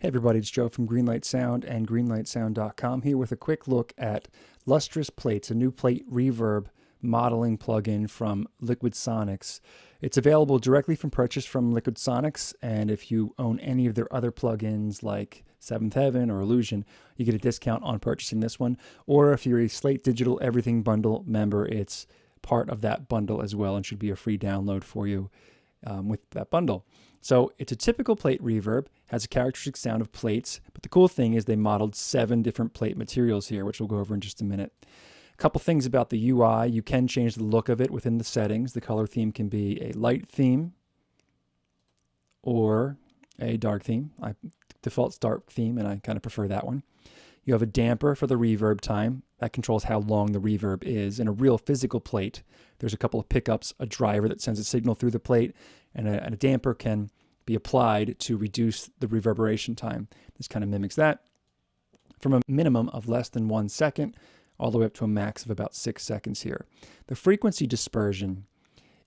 Hey everybody, it's Joe from Greenlight Sound and greenlightsound.com here with a quick look at Lustrous Plates, a new plate reverb modeling plugin from LiquidSonics. It's available directly from purchase from LiquidSonics, and if you own any of their other plugins like Seventh Heaven or Illusion, you get a discount on purchasing this one. Or if you're a Slate Digital Everything Bundle member, it's part of that bundle as well and should be a free download for you with that bundle. So it's a typical plate reverb, has a characteristic sound of plates, but the cool thing is they modeled 7 different plate materials here, which we'll go over in just a minute. A couple things about the UI. You can change the look of it within the settings. The color theme can be a light theme or a dark theme. I defaults dark theme, and I kind of prefer that one. You have a damper for the reverb time. That controls how long the reverb is. In a real physical plate, there's a couple of pickups, a driver that sends a signal through the plate, and a damper can be applied to reduce the reverberation time. This kind of mimics that from a minimum of less than 1 second all the way up to a max of about 6 seconds here. The frequency dispersion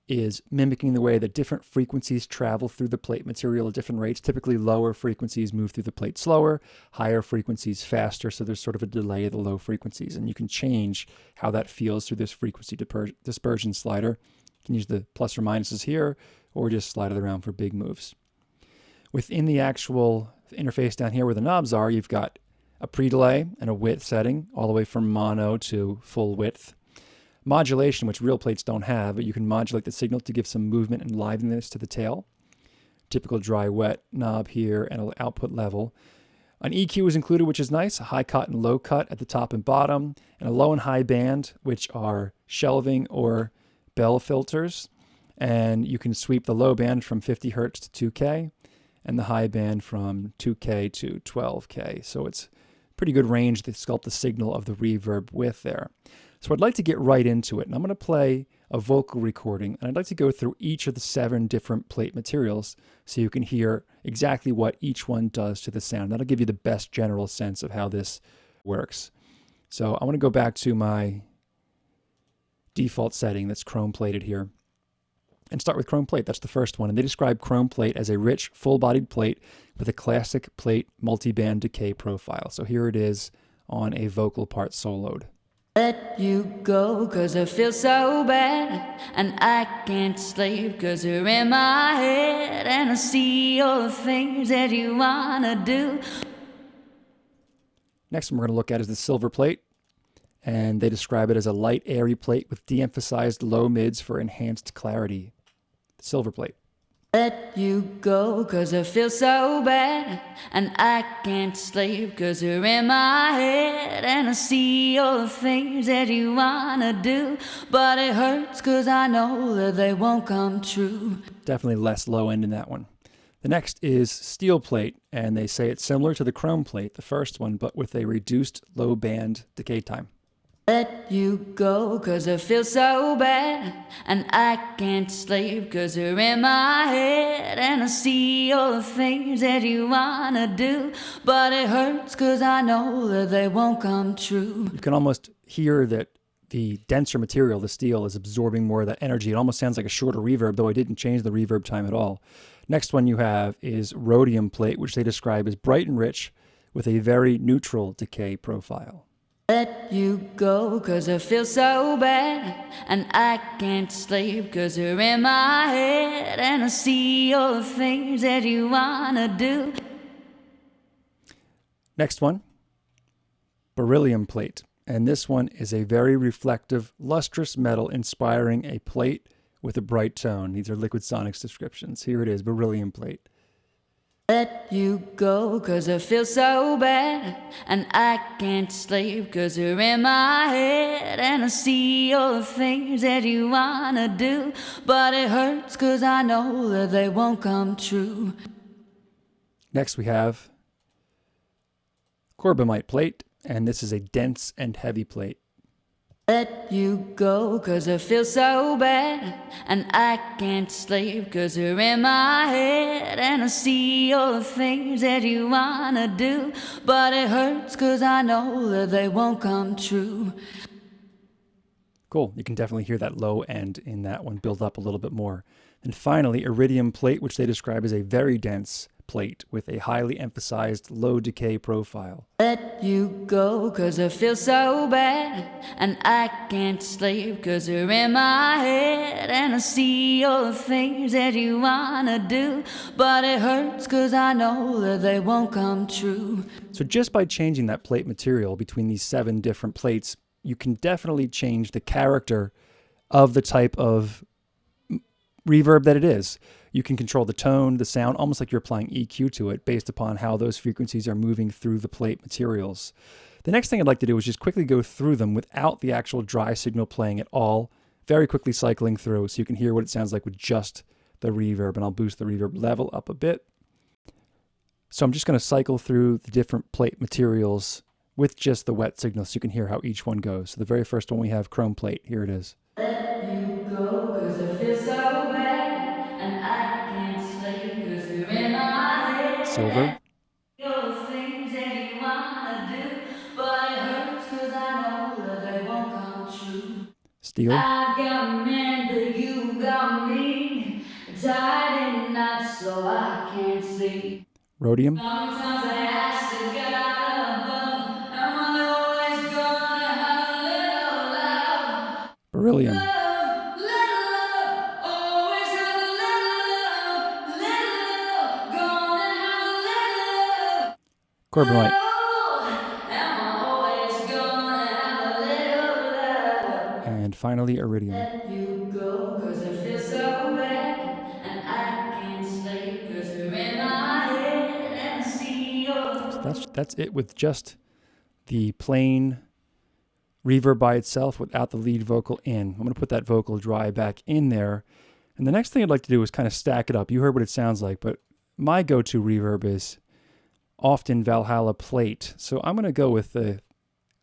is mimicking the way that different frequencies travel through the plate material at different rates. Typically lower frequencies move through the plate slower, higher frequencies faster, so there's sort of a delay of the low frequencies, and you can change how that feels through this frequency dispersion slider. You can use the plus or minuses here, or just slide it around for big moves. Within the actual interface down here where the knobs are, you've got a pre-delay and a width setting, all the way from mono to full width. Modulation, which real plates don't have, but you can modulate the signal to give some movement and liveliness to the tail. Typical dry-wet knob here and an output level. An EQ is included, which is nice, a high cut and low cut at the top and bottom, and a low and high band, which are shelving or bell filters. And you can sweep the low band from 50 hertz to 2K, and the high band from 2K to 12K. So it's pretty good range to sculpt the signal of the reverb with there. So I'd like to get right into it, and I'm going to play a vocal recording, and I'd like to go through each of the 7 different plate materials so you can hear exactly what each one does to the sound. That'll give you the best general sense of how this works. So I want to go back to my default setting that's chrome plated here and start with chrome plate. That's the first one, and they describe chrome plate as a rich, full-bodied plate with a classic plate multi-band decay profile. So here it is on a vocal part soloed. Let you go 'cause I feel so bad, and I can't sleep 'cause you're in my head, and I see all the things that you wanna do. Next one we're going to look at is the silver plate, and they describe it as a light, airy plate with de-emphasized low mids for enhanced clarity. The silver plate. Let you go 'cause I feel so bad, and I can't sleep 'cause you're in my head, and I see all the things that you wanna do, but it hurts 'cause I know that they won't come true. Definitely less low end in that one. The next is steel plate, and they say it's similar to the chrome plate, the first one, but with a reduced low band decay time. Let you go 'cause I feel so bad, and I can't sleep 'cause you're in my head, and I see all the things that you wanna do, but it hurts 'cause I know that they won't come true. You can almost hear that the denser material, the steel, is absorbing more of that energy. It almost sounds like a shorter reverb, though I didn't change the reverb time at all. Next one you have is rhodium plate, which they describe as bright and rich with a very neutral decay profile. Let you go 'cause I feel so bad, and I can't sleep 'cause you're in my head, and I see all the things that you wanna do. Next one, beryllium plate, and this one is a very reflective, lustrous metal inspiring a plate with a bright tone. These are LiquidSonics descriptions. Here it is, beryllium plate. Let you go 'cause I feel so bad, and I can't sleep 'cause you're in my head, and I see all the things that you wanna do, but it hurts 'cause I know that they won't come true. Next we have corbomite plate, and this is a dense and heavy plate. Let you go 'cause I feel so bad, and I can't sleep 'cause you're in my head, and I see all the things that you wanna do, but it hurts 'cause I know that they won't come true. Cool, you can definitely hear that low end in that one build up a little bit more. And finally, iridium plate, which they describe as a very dense plate with a highly emphasized low decay profile. Let you go 'cause I feel so bad, and I can't sleep 'cause you're in my head, and I see all the things that you wanna do, but it hurts 'cause I know that they won't come true. So just by changing that plate material between these 7 different plates, you can definitely change the character of the type of reverb that it is. You can control the tone, the sound, almost like you're applying EQ to it based upon how those frequencies are moving through the plate materials. The next thing I'd like to do is just quickly go through them without the actual dry signal playing at all, very quickly cycling through so you can hear what it sounds like with just the reverb, and I'll boost the reverb level up a bit. So I'm just going to cycle through the different plate materials with just the wet signal so you can hear how each one goes. So the very first one we have chrome plate. Here it is. Let you go 'cause I feel so bad, and I can't sleep 'cause you're in my head. Silver. All the things that you wanna do, but it hurts 'cause I know that they won't come true. Steel. I've got a man, but you got me, tied in knots so I can't see. Rhodium. Sometimes I ask the God above, am I always gonna have a little love? Beryllium. Love, little love, always have a little love, gonna have a little love. Carbonite. Am I always gonna have a little love? And finally, iridium. Let you go 'cause I feel so bad, and I can't sleep 'cause you're in my head, and I see your. So that's it with just the plain reverb by itself without the lead vocal in. I'm going to put that vocal dry back in there. And the next thing I'd like to do is kind of stack it up. You heard what it sounds like, but my go-to reverb is often Valhalla Plate. So I'm going to go with the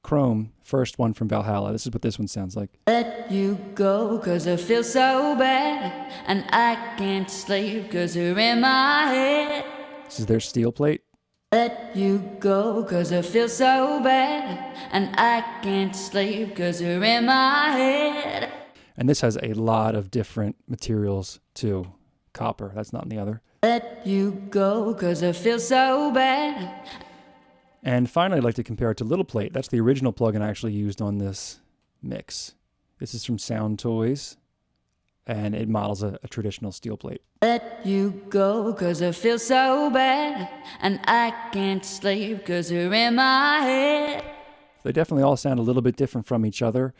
chrome first one from Valhalla. This is what this one sounds like. Let you go 'cause I feel so bad, and I can't sleep 'cause you're in my head. This is their steel plate. Let you go 'cause I feel so bad, and I can't sleep 'cause you're in my head. And this has a lot of different materials too. Copper, that's not in the other. Let you go 'cause I feel so bad. And finally, I'd like to compare it to Little Plate. That's the original plugin I actually used on this mix. This is from Sound Toys, and it models a traditional steel plate. Let you go 'cause I feel so bad, and I can't sleep 'cause you're in my head. They definitely all sound a little bit different from each other.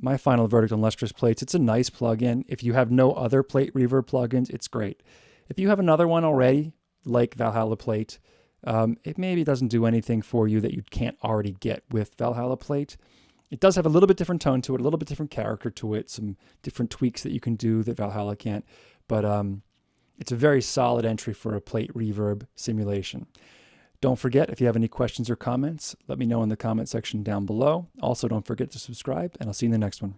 My final verdict on Lustrous Plates, it's a nice plugin. If you have no other plate reverb plugins, it's great. If you have another one already, like Valhalla Plate, it maybe doesn't do anything for you that you can't already get with Valhalla Plate. It does have a little bit different tone to it, a little bit different character to it, some different tweaks that you can do that Valhalla can't. But it's a very solid entry for a plate reverb simulation. Don't forget, if you have any questions or comments, let me know in the comment section down below. Also, don't forget to subscribe, and I'll see you in the next one.